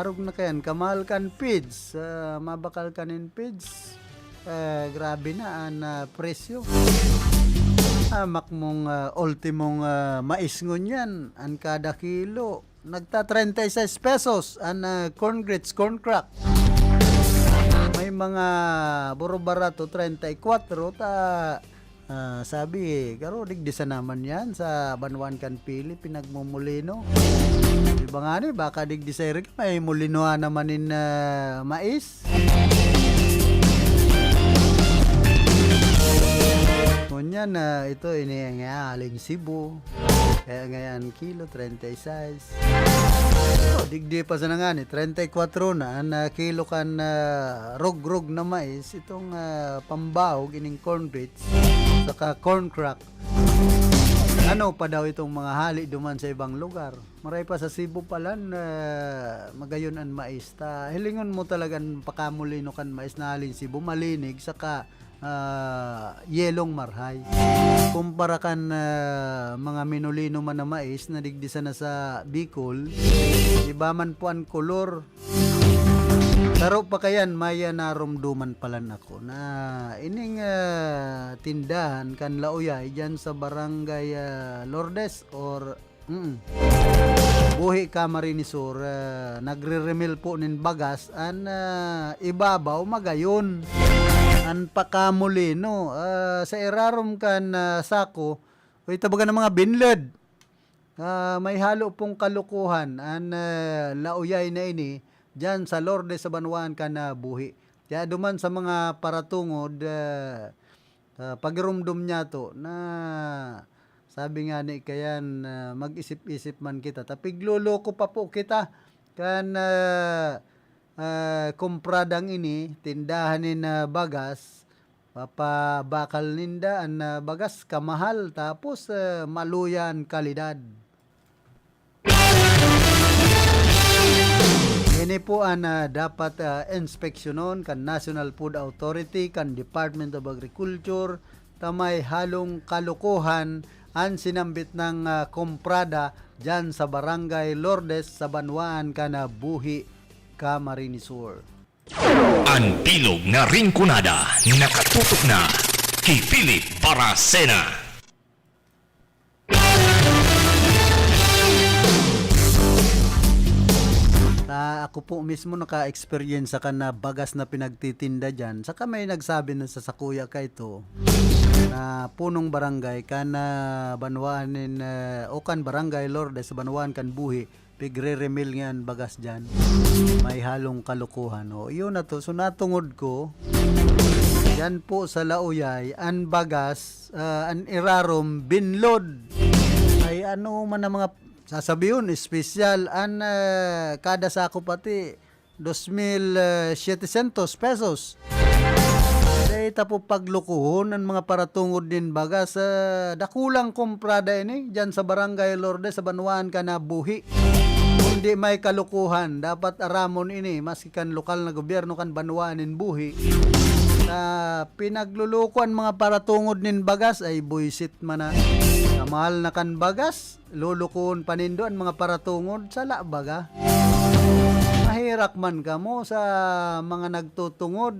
Arog na kayan, kamal kan pids, mabakal kanin pids. Grabe na ang presyo. Amak mong ultimong mais ngunyan, ang kada kilo. Nagta 36 pesos ang corn grits, corn crack. May mga buro barato 34 sabi karo digdi sa naman yan sa Banwan Kanpili pinagmumulino. Diba nga ni baka digdi sa Eric may mulinoan naman in mais. Ngunyan ito nga aling Cebu. Kaya ngayon kilo 36. Digdi pa sa nga ni 34 na ang kilo kan rog-rog na mais itong pambawog ining corn grits saka corn crack. Ano pa daw itong mga hali duman sa ibang lugar. Maray pa sa Cebu palan magayon ang mais. Hilingon mo talagang pakamulino kan mais na halin Cebu malinig saka yelong marhay. Kumpara kan mga minulino man na mais na digdisa na sa Bicol, iba man po ang kolor. Taro pa kayan maya narumduman palan ako na ining tindahan kan Lauyay dyan sa barangay Lourdes or Buhi Camarines Sur, nagre-remil po nin bagas an ibabaw magayon an pakamulino sa irarom kan sako o itabaga ng mga binled may halo pong kalukuhan an Lauyay na ini dyan sa Lourdes sa Banwan kan Buhi. Kaya duman sa mga paratungod pagirumdum niya to na sabi nga ni kayan mag-isip-isip man kita tapigluloko pa po kita kan kumpradang ini tindahanin na bagas papabakal ninda ang bagas kamahal tapos maluyan kalidad. Ini po ang dapat inspeksyonon kan National Food Authority kan Department of Agriculture tamay halong kalukuhan ang sinambit ng komprada dyan sa Barangay Lourdes sa Banwaan kan Buhi Camarines Sur. Ang bilog na ringkunada nakatutok na kay Philip Baracena. Ako po mismo naka-experience sa na bagas na pinagtitinda dyan. Saka may nagsabi na sa kuya ka ito na punong barangay kan Banwaan o kan Barangay Lourdes sa Banwaan kan Buhi pigre-remil nga bagas dyan. May halong kalukuhan. O yun na to. So natungod ko yan po sa Lauyay an bagas an irarom binlod ay ano man ang mga sasabihin, espesyal an kada sako pati 2,700 pesos. Dahita po paglukuhon ng mga paratungod din baga sa dakulang komprada ini dyan sa Barangay Lourdes sa Banwaan kan Buhi. Hindi may kalukuhan. Dapat aramon ini maski kan lokal na gobyerno kan Banwaan in Buhi. Pinaglulukuan mga paratungod nin bagas ay buisit man na. Mahal na kan bagas, lulukuon panindoan mga paratungod sa baga. Mahirak man kamo sa mga nagtutungod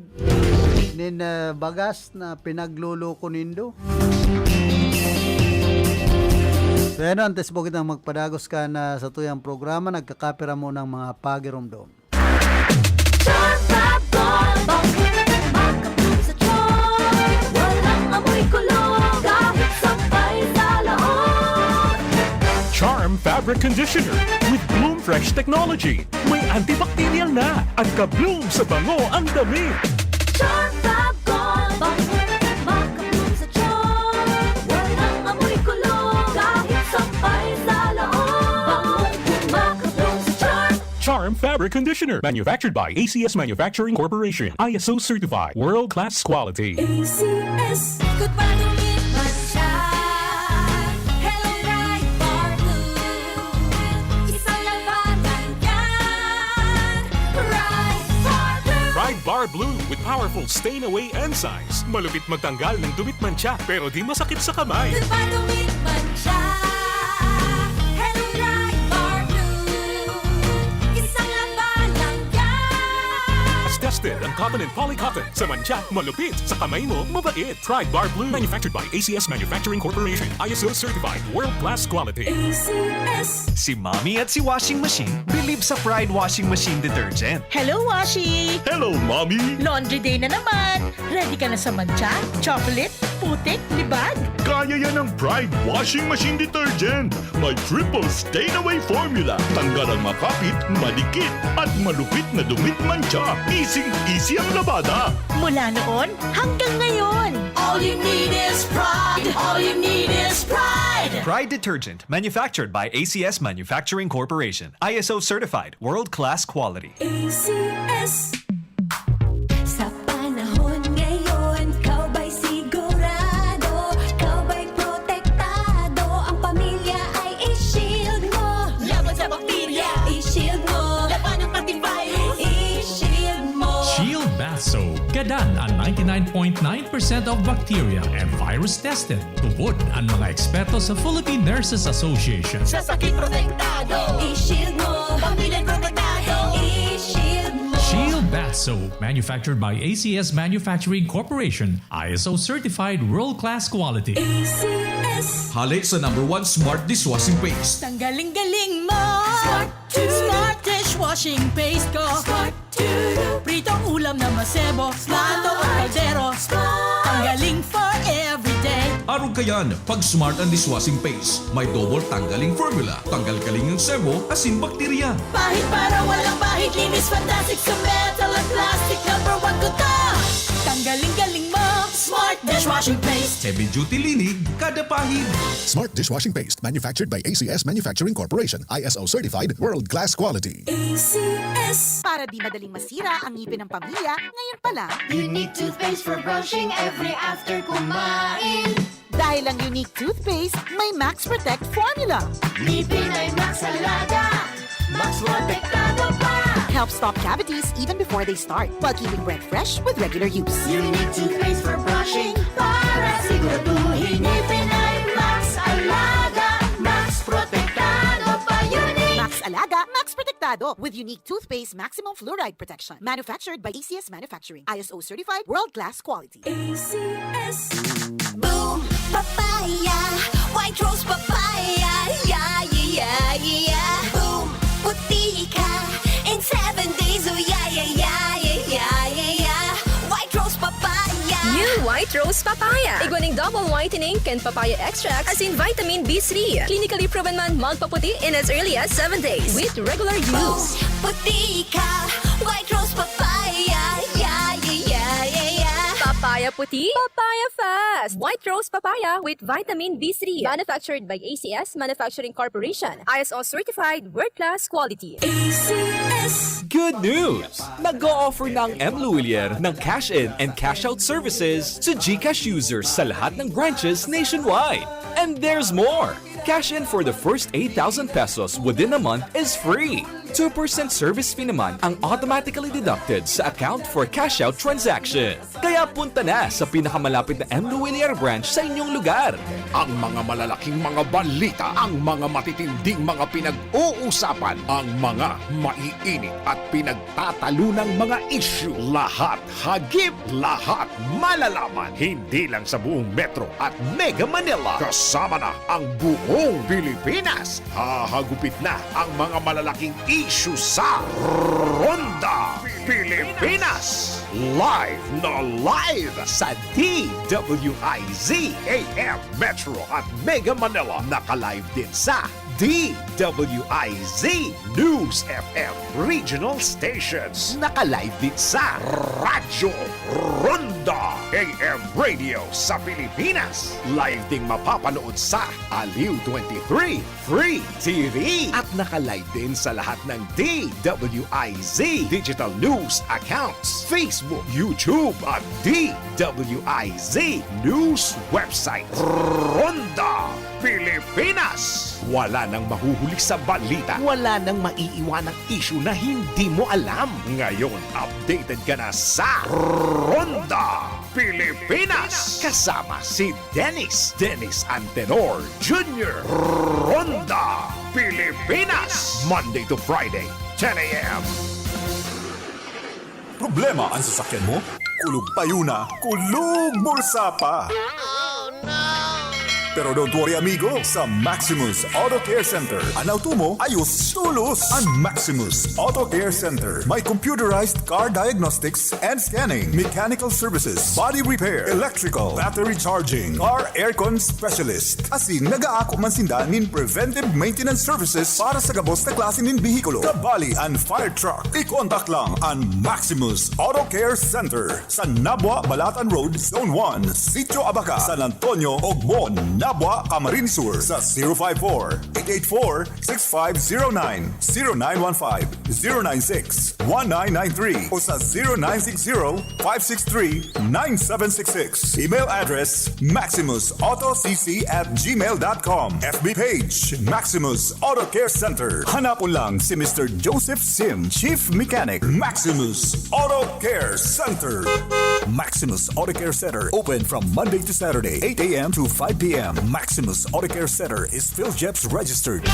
nin bagas na pinagluluko nindo. So yan, antes po kitang magpadagos ka na sa tuyang programa, nagkakapira mo ng mga pagirumdom. Charm Fabric Conditioner with Bloom Fresh Technology. May antibacterial na at ka-bloom sa bango ang damit. Charm Fab Gold Maka-bloom sa charm Walang amoy kulong Kahit sampay sa loob Maka-bloom sa charm Charm Fabric Conditioner. Manufactured by ACS Manufacturing Corporation. ISO certified. World-class quality. ACS Good pa tumit siya Hello bright for blue Isang labatan yan Bright for blue Pride Bar Bar Blue with powerful stain-away enzymes. Malupit magtanggal ng dumit mancha pero di masakit sa kamay. Di ba dumit man siya? Hello Pride Bar Blue. Isang laban lang yan. As tested ang cotton and polycotton. Sa mancha, malupit. Sa kamay mo, mabait. Pride Bar Blue. Manufactured by ACS Manufacturing Corporation. ISO certified. World-class quality. ACS. Si Mommy at si Washing Machine believe sa Pride Washing Machine Detergent. Hello, Washi! Hello, Mommy! Laundry day na naman! Ready ka na sa mancha, chocolate, putik, libag? Kaya yan ang Pride Washing Machine Detergent. May triple stain-away formula. Tanggal ang makapit, madikit, at malupit na dumit mancha. Easy ang labada. Mula noon hanggang ngayon. All you need is pride. All you need is pride. Pride Detergent, manufactured by ACS Manufacturing Corporation. ISO certified, world-class quality. ACS. Sa panahon ngayon, kau ba'y sigurado? Kau ba'y protektado? Ang pamilya ay i-shield mo. Laban sa bakterya. I-shield mo. Laban ng antivirus. I-shield mo. Shield Bath Soap. Gadan ang 99.9% of bacteria and virus tested. Tupod ang mga eksperto sa Philippine Nurses Association. Sa sakit protektado. I-shield mo. Pamilya protektado. I-shield mo. Shield Bath Soap, manufactured by ACS Manufacturing Corporation, ISO certified world-class quality. ACS. Halik sa #1 Smart Dishwashing Paste. Tanggaling-galing mo! Smart dishwashing paste ko! Pritong ulam na masebo, plato o kaldero. Tanggaling for everyday. Arog kayan, pag Smart ang Dishwashing Paste, may double tanggaling formula. Tanggal-galing ng sebo, asin bakterya. Bahid para walang bahid. Linis fantastic sa metal at plastic. #1 ko to. Tanggaling-galing mo! Smart dishwashing paste. Heavy duty linig, kada pahid. Smart Dishwashing Paste, manufactured by ACS Manufacturing Corporation. ISO certified, world-class quality. ACS. Para di madaling masira ang ngipin ng pamilya, ngayon pa lang. Unique toothpaste for brushing every after kumain. Dahil ang unique toothpaste, may Max Protect formula. Ngipin ay Max Alaga. Max Protektado pa. Helps stop cavities even before they start, while keeping breath fresh with regular use. Unique toothpaste for brushing para siguraduhin ngipin ay Max Alaga. Max Protektado pa. Unique. Max Alaga, Max Protectado with unique toothpaste maximum fluoride protection. Manufactured by ACS Manufacturing. ISO certified, world-class quality. ACS. Boom, papaya. White rose papaya. Yeah, yeah, yeah. Boom, puti ka. In 7 days, oh yeah, yeah, yeah, yeah, yeah, yeah. White rose papaya. New White Rose Papaya. Iguaning double whitening and papaya extract as in vitamin B3. Clinically proven man magpaputi in as early as 7 days with regular use. Puti ka. White rose papaya. Yeah, yeah, yeah, yeah, yeah. Papaya puti, papaya fast. White Rose Papaya with vitamin B3. Manufactured by ACS Manufacturing Corporation. ISO certified world-class quality. ACS. Good news! Nag-o-offer ng M. Luwilier ng cash-in and cash-out services to GCash users sa lahat ng branches nationwide. And there's more! Cash-in for the first 8,000 pesos within a month is free. 2% service fee naman ang automatically deducted sa account for cash-out transaction. Kaya punta na sa pinakamalapit na M. Luwilier branch sa inyong lugar. Ang mga malalaking mga balita, ang mga matitinding mga pinag-uusapan, ang mga maiinit at pinagtatalunang mga issue. Lahat hagip, lahat malalaman. Hindi lang sa buong Metro at Mega Manila. Kasama na ang buong Pilipinas. Hahagupit na ang mga malalaking issue sa Ronda Pilipinas. Live na live sa DWIZ AM Metro at Mega Manila. Naka-live din sa DWIZ News FM Regional Stations. Naka-live din sa Radyo Ronda AM Radio sa Pilipinas. Live ding mapapanood sa Aliw 23 Free TV. At naka-live din sa lahat ng DWIZ Digital News accounts, Facebook, YouTube at DWIZ News website. Ronda Pilipinas. Wala nang mahuhuli sa balita. Wala nang maiiwanang issue na hindi mo alam. Ngayon, updated ka na sa Ronda Pilipinas. Kasama si Dennis Antenor Jr. Ronda Pilipinas. Monday to Friday, 10 a.m. Problema ang sasakyan mo? Kulog payo na, kulog bulsa pa. Pero don't worry amigo, sa Maximus Auto Care Center, ang auto mo ayos tulos. Ang Maximus Auto Care Center may computerized car diagnostics and scanning, mechanical services, body repair, electrical, battery charging, car aircon specialist. Asin nagaako man sinda nin preventive maintenance services para sa gabos na klase nin bihikulo, kabali and fire truck. I-contact lang ang Maximus Auto Care Center sa Nabwa, Balatan Road, Zone 1, Sitio Abaca, San Antonio, Ogmon, Nabwa, Camarines Sur sa 054-884-6509, 0915-096-1993 o sa 0960-563-9766. Email address maximusautocc@gmail.com. FB page Maximus Auto Care Center. Hanapon lang si Mr. Joseph Sim, Chief Mechanic, Maximus Auto Care Center. Maximus Auto Care Center open from Monday to Saturday, 8 a.m. to 5 p.m. Maximus Auto Care Center is PhilJeps registered.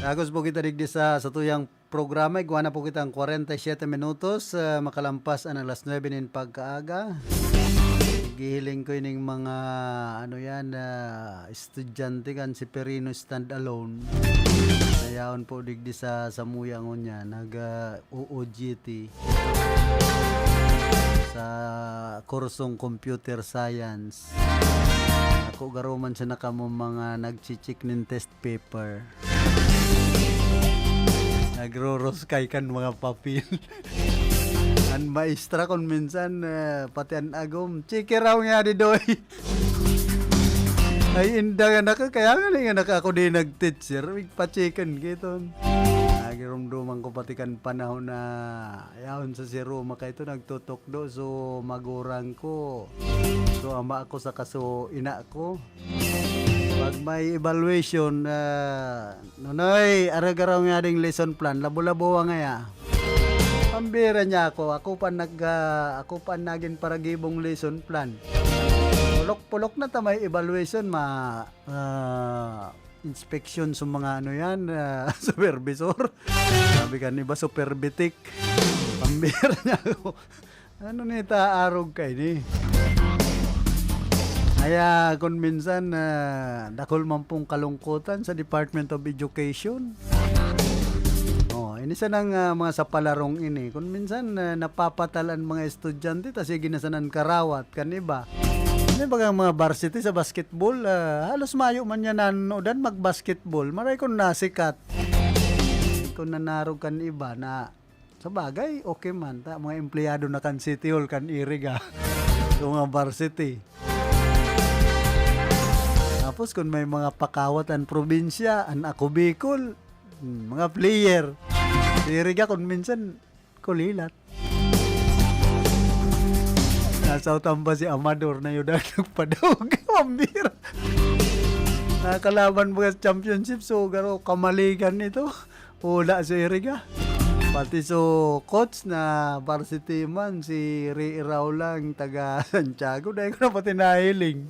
Agos po kita digdi sa tuyang programa. Iguana po kita ang 47 minutos. Makalampas ang alas 9 nin pagkaaga. Gihiling ko ining mga estudyante kan si Perino Stand Alone. Nayaon po digdi sa samuyangon niya. Nag-OOGT sa kursong Computer Science. Ako garuman siya na kamo mga nagchichik nin test paper. Nagro-roskay kan mga papel. An maestra kon minsan pati an agom chike raw nga di doy. Ay inda nga naka kaya nga naka ako di nag-teacher pa-chicken giton. Nagirumduman ko pati kan panahon na yaon sa si Roma kay ito nagtutok do so magurang ko. So ama ako sa kaso ina ko. Pag may evaluation nonoy aragaraw nga ding lesson plan labo-labo nga ya. Pambira niya ako pa nagin para gibong lesson plan. Pulok-pulok na tamay evaluation inspection sa mga supervisor. Sabi kan iba superbitik. Pambira niya ako. Ano nita arog kay ni. Kaya kung minsan dakol man pong kalungkutan sa Department of Education. Inisa ng mga sapalarong ini. Kung minsan napapatalan mga estudyante kasi ginasanan karawat kan iba. Ano ba mga varsity sa basketball? Halos mayo man yan nanonodan mag-basketball. Maray kung nasikat. Kung nanarog kan iba na sa bagay, okay man. Mga empleyado na kan City Hall kan iriga. So mga varsity. Tapos kung may mga pakawatan probinsya, an ako Bicol, mga player. Iriga kung minsan kulilat. Nasa utamba si Amador na yun nagpadawag. Mambira. Nakalaban mo sa championship so garo kamaligan nito. Ula si Iriga. Pati so coach na varsity man si Ray Raulang taga Santiago. Dahil ko na pati nahiling.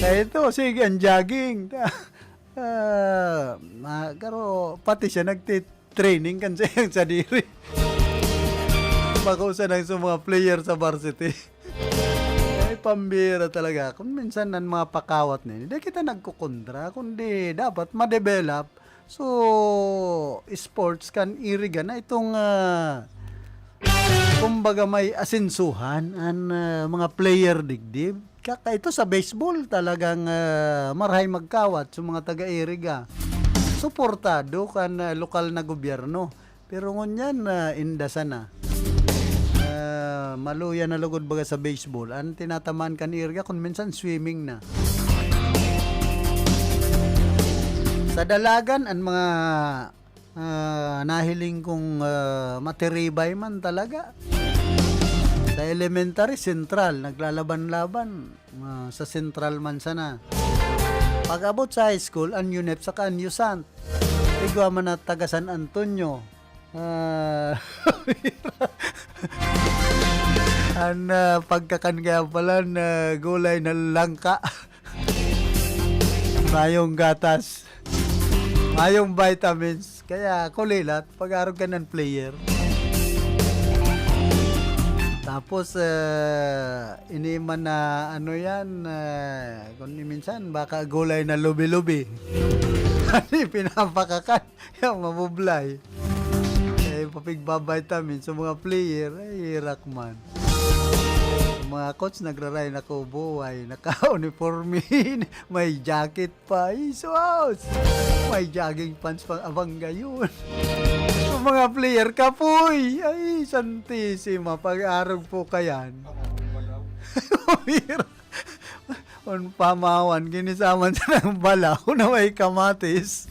Kaya ito sige ang jogging. Garo pati siya training kan sa diri. Bago sa nang mga player sa varsity. Ay pambira talaga. Kung minsan ng mga pakawat na hindi kita nagkukontra. Kundi dapat ma-develop. So, sports kan iriga na itong kumbaga may asensuhan ang mga player digdib. Kaka ito sa baseball talagang marahay magkawat sa mga taga-iriga. Suportado kan lokal na gobyerno. Pero ngunyan indasa na. Maluya na lugod baga sa baseball. Ang tinatamaan kan iriga kung minsan swimming na. Sa dalagan, ang mga nahiling kong matiribay man talaga. Sa elementary, Central, naglalaban-laban. Sa Central man sana. Pag abot sa high school, ang UNEP saka ang USANT. Igwa man na taga San Antonio. Ang pagkakan kaya pala na gulay na langka. Mayong gatas. Mayong vitamins. Kaya kulilat pag-arog ka ng player. Tapos iniman na ano yan, kung minsan baka gulay na lubi-lubi. Ano pinapakakan yung mabublay. Papigba-vitamin sa mga player, ay hirak man. Mga coach nagraray na ko buhay, naka-uniforme, may jacket pa, isos! May jogging pants pang abang gayon. Mga player kapoy, ay santisima, pag-arog po kayan. On pamawan, ginisaman sa ng balaw na may kamatis.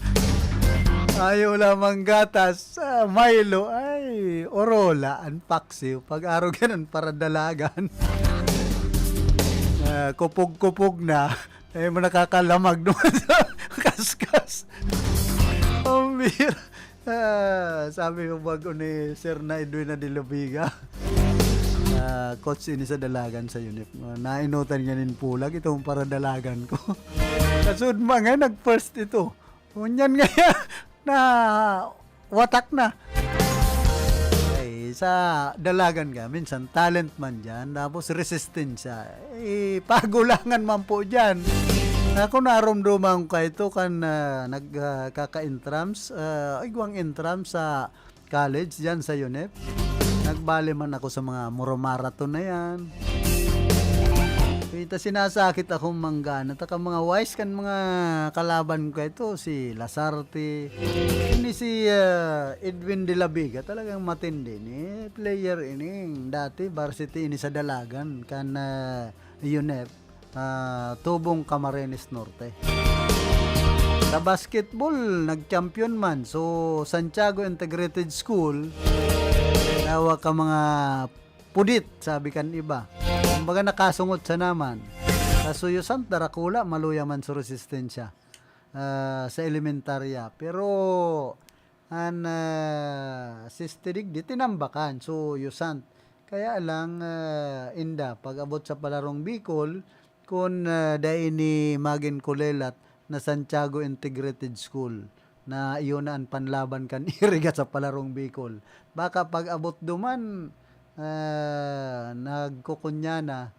Ayaw lamang gatas, Milo, ay orola, ang paksiw. Pag-araw ganun para dalagan. Kupog-kupog na, ay nakakalamag naman sa kaskas. Umbira. Sabi ko bago ni Sir na Edwin na Dilobiga, coach ini sa dalagan sa UNEP. Nainutan niya nin pulag, itong para dalagan ko. Kasud mga nag-first ito. Kunyan nga na watak na. Ay, sa dalagan ka, minsan talent man dyan, tapos resistensya. Pagulangan man po dyan. Ako narumduman ko ito kan nagkaka-intrams, igwang intrams sa college dyan sa UNEP. Nagbali man ako sa mga muro-marathon na yan. Kita sinasakit akong manggana. Taka mga wise kan mga kalaban ko ito. Si Lasarte. Ini si Edwin de la Vega. Talagang matindi ni player ini. Dati varsity ini sa dalagan. Kan UNEP. Tubong Camarines Norte. Sa basketball, nag-champion man. So, Santiago Integrated School. Tawa ka mga pudit, sabi kan iba. Kumbaga nakasungot sa naman. Sa Suyusan, Darakula, maluya man sa resistensya sa elementarya. Pero, sistidig di tinambakan. So, Yusant. Kaya lang, inda, pag abot sa Palarong Bicol, kung dahil ni Magin Kulelat na Santiago Integrated School, na iyon na ang panlaban kan iriga sa Palarong Bicol. Baka pag abot duman, nagkukunya na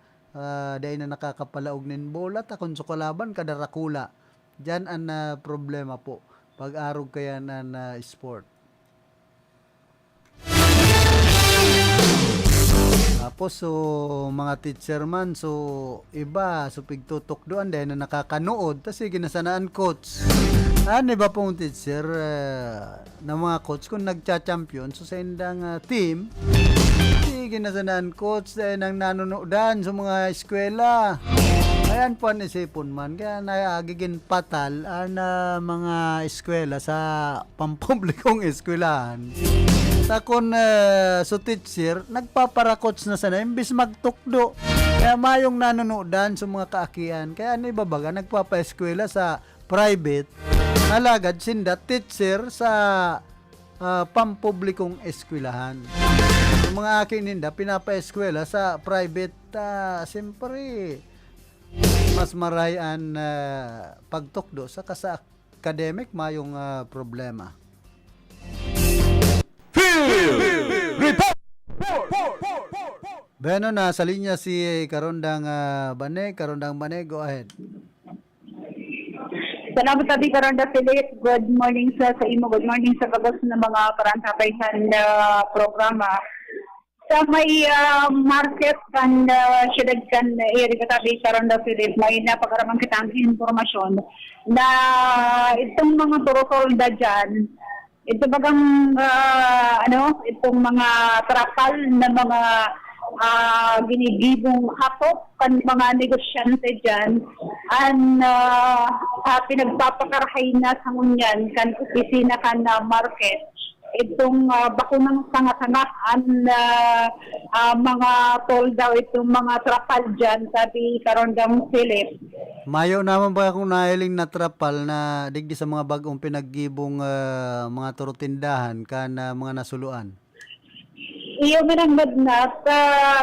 dahil na nakakapalaog nin bola takon sa kalaban kadarakula. Diyan ang problema po pag-arog kaya na sport. Tapos so mga teacher man so iba so pigtutok doon dahil na nakakanood tas ginasanaan coach. Iba pong teacher na mga coach kung nagcha-champion so sa indang team ginasanaan coach dahil nang nanonodan sa mga eskwela. Ayan po ang isipon man kaya nagiging patal ang mga eskwela sa pampublikong eskwelahan. Sa kun so teacher, nagpapara-coach na sana, imbis magtukdo. Kaya mayong nanonodan sa mga kaakian. Kaya ibabaga, nagpapa-eskwela sa private. Alagad sinda teacher sa pampublikong eskwelahan. Yung mga akin ninda, pinapa-eskwela sa private, siyempre, mas marayan pagtukdo sa academic, mayong problema. Beno na sa linya si Karondang Bane. Karondang Bane, go ahead. Salamat tadi Karondang Philip. Good morning sa imo. Good morning sa kabos ng mga karantapayhan na programa. Sa may market kan syudad kan area katabi Karondang Philip, may napakaramang kitang informasyon na itong mga turosolda dyan, ito bagang itong mga trapal na mga ginigibong hatop kan mga negosyante dyan an pinagpapakarahay na sa ngunyan kan opisina kan market itong bakunang tanga-tangaan na mga toll daw itong mga trapal dyan sabi Karondang Philip. Mayo naman ba akong nahiling na trapal na digdi sa mga bagong pinaggibong mga turutindahan kan mga nasuluan? Iyo mananggad na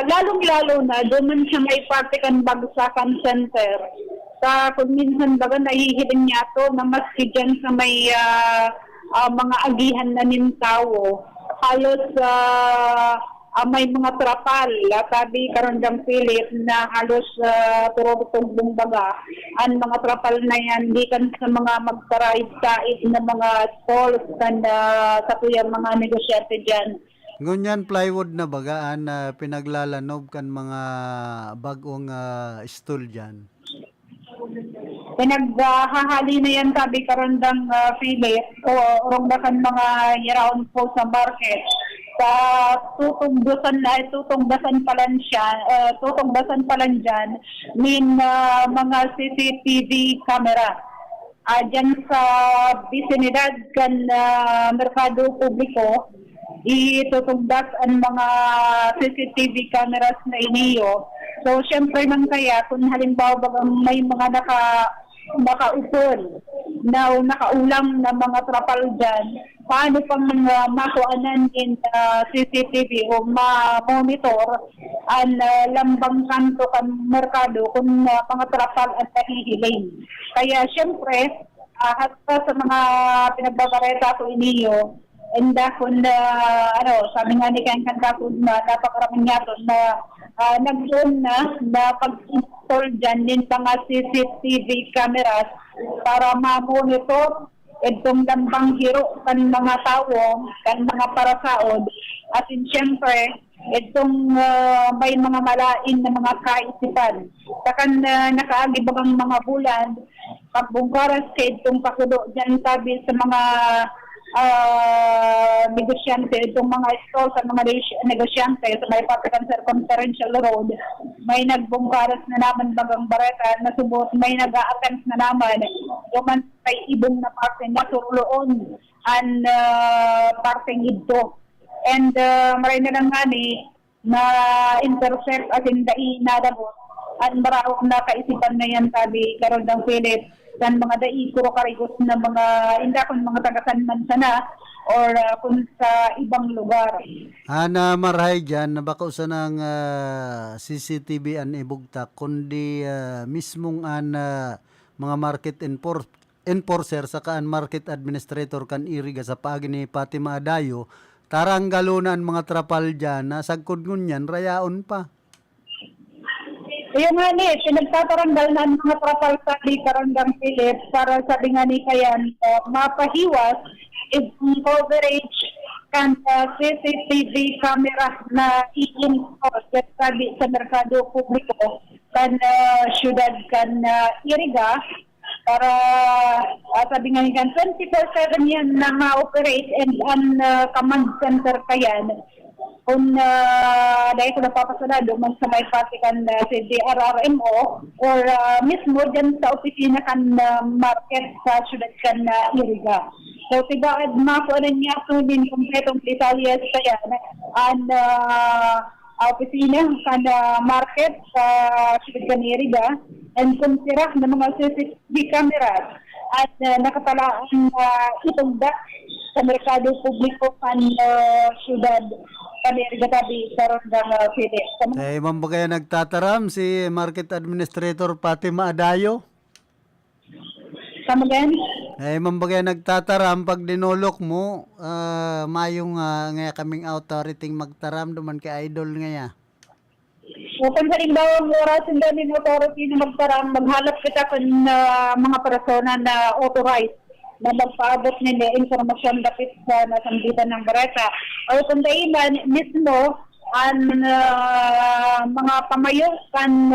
lalong-lalo na doon sa may partikan Bagsakan Center sa kung minsan baga nahihiling niya to na maski dyan sa may mga agihan na nintawo halos may mga trapal sabi Karondang Philip na halos turog-tugbong baga ang mga trapal na yan di kan sa mga magtarait-tait na mga stalls kan sa tuyang mga negosyante dyan. Ngunyan plywood na bagaan na pinaglalanob kan mga bagong stool dyan. Pinaghahali na yan sabi Karondang Philip o rongdakan mga yaraon po sa market sa tutungbasan palan dyan min mga CCTV camera dyan sa bisinidad kan merkado publiko itutugdas ang mga CCTV cameras na iniyo. So, syempre man kaya, kung halimbawa bagang may mga nakaupon na nakaulang na mga trapal dyan, paano pang makuanan in CCTV o ma-monitor ang lambang kanto kan merkado kung mga trapal at nahihiling. Kaya, syempre, hasta sa mga pinagbabareta ko iniyo, and kung sabi nga ni Ken Kankakun na napakaraming nga doon na nag-zone na pag-install dyan din mga CCTV cameras para ma-monitor itong lambang hiro kan mga tao, kan mga parasaod. At siyempre, itong may mga malain na mga kaisipan. Sakan nakaagibang mga bulan, pagbungkaras ka itong pakulo dyan sabi sa mga negosyante, itong mga stall sa mga negosyante sa may Partikan Circumferential Road, may nagbungkaras na naman bagang bareta na subot, may nag-a-attempt na naman duman kay ibong na parte na suruloon ang parteng ito. And maray na lang ngani na intercept at hindi nadagot at marawag na kaisipan na yan sabi Karondang Philip kan mga daikuro karigos na mga hindi kung mga taga-Sanman sana or kung sa ibang lugar. Ana marhay dyan na baka usan ng CCTV an ibugtak kundi mismong mga market enforcer saka an market administrator kan iriga sa pagi ni Fatima Adayo taranggalo na ang mga trapal dyan na sagkod ngunyan rayaon pa. Yung nga ni, pinagtataranggal na ang mga trapal sa Karondang Philip para sabi nga ni kayan, mapahiwas yung coverage kan CCTV camera na i-install sabi sa merkado publiko kan syudad kan iriga para sabi nga ni kan 24/7 yan na ma-operate and ang command center kayan. Kung dahil ko napapasunado man sa may partikan si DRRMO or mismo dyan sa opisina kan market sa syudad kan iriga. So, tibaad makuha niya ito din kompletong detalyes kaya ang opisina kan market sa syudad kan iriga and konsirak ng mga CCTV cameras at nakatalaan itong sa merkado publiko kan syudad Tabi Karondang Philip. Eh, ma'am ba kaya nagtataram si Market Administrator Fatima Adayo? Come again? Eh, ma'am ba kaya nagtataram pag dinulok mo, mayong nga kaming authority magtaram duman kay idol ngaya. O kung halimbawa ang oras hindi ng authority na magtaram, maghalap kita kung mga persona na authorized na magpaabot nila informasyon dapit sa nasambitan ng bareta. O kung dailan mismo ang mga pamayo kan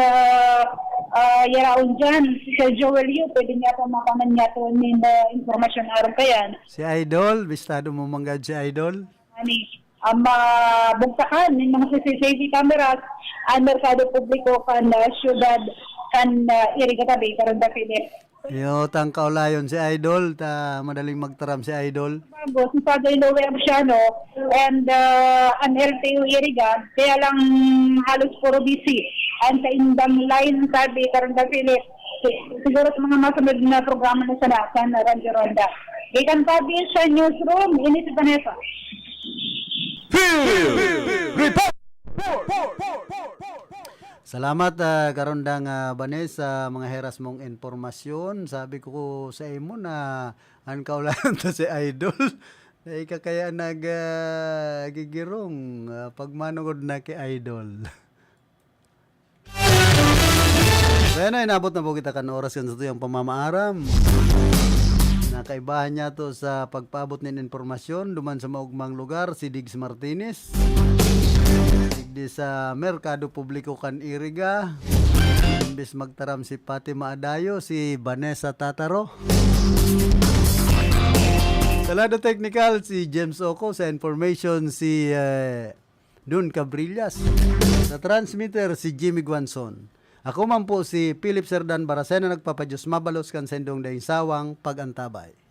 yaraon dyan, si Sir Joel Yu, pwede niya pa makaman niya ito ng informasyon araw kayan. Si Idol, bistado mo manggad si Idol? Ani, mabugtakan ng mga CCTV cameras ang merkado publiko kan syudad kan irigatabi karon da Philip. Yo, tang kaulayon si Idol, madaling magtaram si Idol. Bago, si Father Lowe Absiano and an LTO Iriga, kaya lang halos puro busy. And sa indang line sabi karon da Philip, siguro sa mga masunod na programa na sana sa Radyo Ronda. Ikan sabi sa newsroom, ini si Vanessa. Salamat karondang Banes sa mga heras mong informasyon. Sabi ko sa imo na ang kaulayan to si Idol. Ay kaya gigirong pagmanugod na kay Idol. Kaya na inabot na po kita kan oras kan sa tuyang pamamaaram. Nakaibahan niya to sa pagpaabot ng informasyon duman sa maugmang lugar si Diggs Martinez. Di sa merkado publiko kan Iriga. Imbis magtaram si Fatima Adayo, si Vanessa Tataro. Sa lado technical si James Oco, sa information si Dun Cabrillas. Sa transmitter si Jimmy Guanzon. Ako man po si Philip Serdan Baracena, nagpapadyos mabalos kan sendong daing sawang pag-antabay.